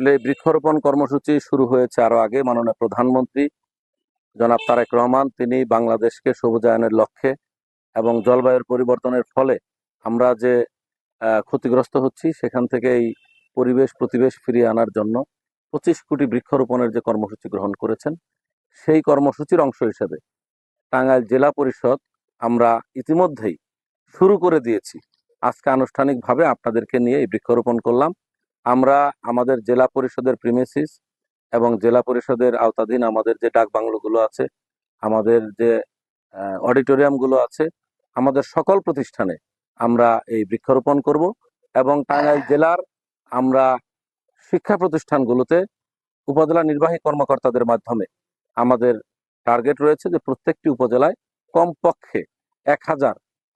আসলে বৃক্ষরোপণ কর্মসূচি শুরু হয়েছে আরো আগে। মাননীয় প্রধানমন্ত্রী জনাব তারেক রহমান তিনি বাংলাদেশকে সবুজায়নের লক্ষ্যে এবং জলবায়ুর পরিবর্তনের ফলে আমরা যে ক্ষতিগ্রস্ত হচ্ছি সেখান থেকে এই পরিবেশ প্রতিবেশ ফিরিয়ে আনার জন্য 25 কোটি বৃক্ষরোপণের যে কর্মসূচি গ্রহণ করেছেন, সেই কর্মসূচির অংশ হিসেবে টাঙ্গাইল জেলা পরিষদ আমরা ইতিমধ্যেই শুরু করে দিয়েছি। আজকে আনুষ্ঠানিকভাবে আপনাদেরকে নিয়ে এই বৃক্ষরোপণ করলাম। আমরা আমাদের জেলা পরিষদের প্রিমিসিস এবং জেলা পরিষদের আওতাধীন আমাদের যে ডাক বাংলোগুলো আছে, আমাদের যে অডিটোরিয়ামগুলো আছে, আমাদের সকল প্রতিষ্ঠানে আমরা এই বৃক্ষরোপণ করব এবং টাঙ্গাইল জেলার আমরা শিক্ষা প্রতিষ্ঠানগুলোতে উপজেলা নির্বাহী কর্মকর্তাদের মাধ্যমে আমাদের টার্গেট রয়েছে যে প্রত্যেকটি উপজেলায় কমপক্ষে 1000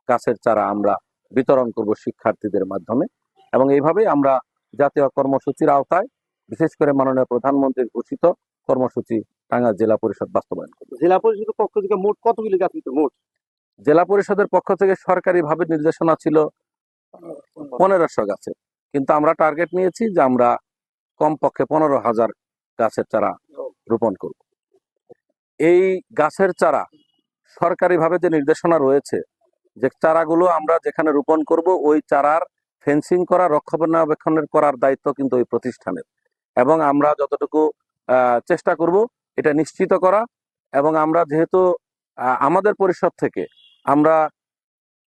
গাছের চারা আমরা বিতরণ করব শিক্ষার্থীদের মাধ্যমে। এবং এইভাবেই আমরা জাতীয় কর্মসূচির আওতায় বিশেষ করে মাননীয় প্রধানমন্ত্রীর ঘোষিত কর্মসূচি টাঙ্গাইল জেলা পরিষদ বাস্তবায়ন করবে। জেলা পরিষদের পক্ষ থেকে মোট কতগুলি গাছ দিতে? মোট জেলা পরিষদের পক্ষ থেকে সরকারিভাবে নির্দেশনা ছিল 1500 গাছের, কিন্তু আমরা টার্গেট নিয়েছি যে আমরা কমপক্ষে 15,000 গাছের চারা রোপণ করব। এই গাছের চারা সরকারিভাবে যে নির্দেশনা রয়েছে যে চারাগুলো আমরা যেখানে রোপণ করব ওই চারার ফেন্সিং করা, রক্ষণাবেক্ষণের করার দায়িত্ব কিন্তু ওই প্রতিষ্ঠানের, এবং আমরা যতটুকু চেষ্টা করব এটা নিশ্চিত করা। এবং আমরা যেহেতু আমাদের পরিষদ থেকে আমরা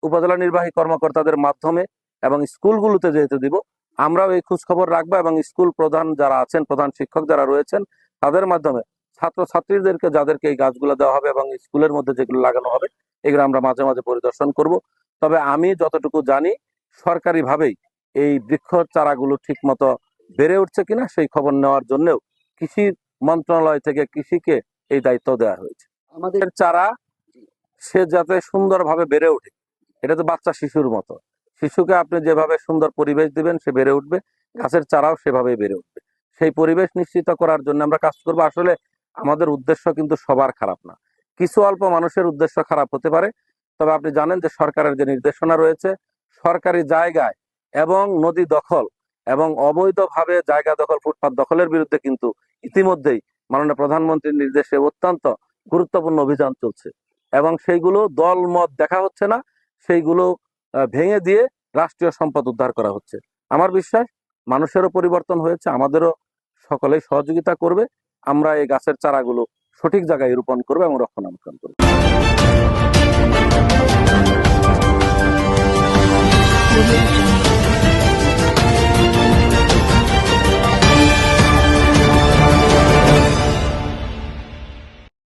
উপজেলা নির্বাহী কর্মকর্তাদের মাধ্যমে এবং স্কুলগুলোতে যেহেতু দিব, আমরাও এই খোঁজখবর রাখবো এবং স্কুল প্রধান যারা আছেন, প্রধান শিক্ষক যারা রয়েছেন, তাদের মাধ্যমে ছাত্রছাত্রীদেরকে যাদেরকে এই গাছগুলো দেওয়া হবে এবং স্কুলের মধ্যে যেগুলো লাগানো হবে এগুলো আমরা মাঝে মাঝে পরিদর্শন করব। তবে আমি যতটুকু জানি সরকারিভাবেই এই বৃক্ষ চারাগুলো ঠিক মতো বেড়ে উঠছে কিনা সেই খবর নেওয়ার জন্যও কৃষি মন্ত্রণালয় থেকে কৃষিকে এই দায়িত্ব দেওয়া হয়েছে। আমাদের চারা সে যাতে সুন্দরভাবে বেড়ে ওঠে, এটা তো বাচ্চা শিশুর মতো, শিশুকে আপনি যেভাবে সুন্দর পরিবেশ দিবেন সে বেড়ে উঠবে, গাছের চারাও সেভাবেই বেড়ে উঠবে। সেই পরিবেশ নিশ্চিত করার জন্য আমরা কাজ করবো। আসলে আমাদের উদ্দেশ্য কিন্তু সবার খারাপ না, কিছু অল্প মানুষের উদ্দেশ্য খারাপ হতে পারে। তবে আপনি জানেন যে সরকারের যে নির্দেশনা রয়েছে, সরকারি জায়গায় এবং নদী দখল এবং অবৈধভাবে জায়গা দখল, ফুটপাত দখলের বিরুদ্ধে কিন্তু ইতিমধ্যেই মাননীয় প্রধানমন্ত্রীর নির্দেশে অত্যন্ত গুরুত্বপূর্ণ অভিযান চলছে এবং সেইগুলো দল মত দেখা হচ্ছে না, সেইগুলো ভেঙে দিয়ে রাষ্ট্রীয় সম্পদ উদ্ধার করা হচ্ছে। আমার বিশ্বাস মানুষেরও পরিবর্তন হয়েছে, আমাদেরও সকলেই সহযোগিতা করবে। আমরা এই গাছের চারাগুলো সঠিক জায়গায় রোপণ করবো এবং রক্ষণাবেক্ষণ করবো।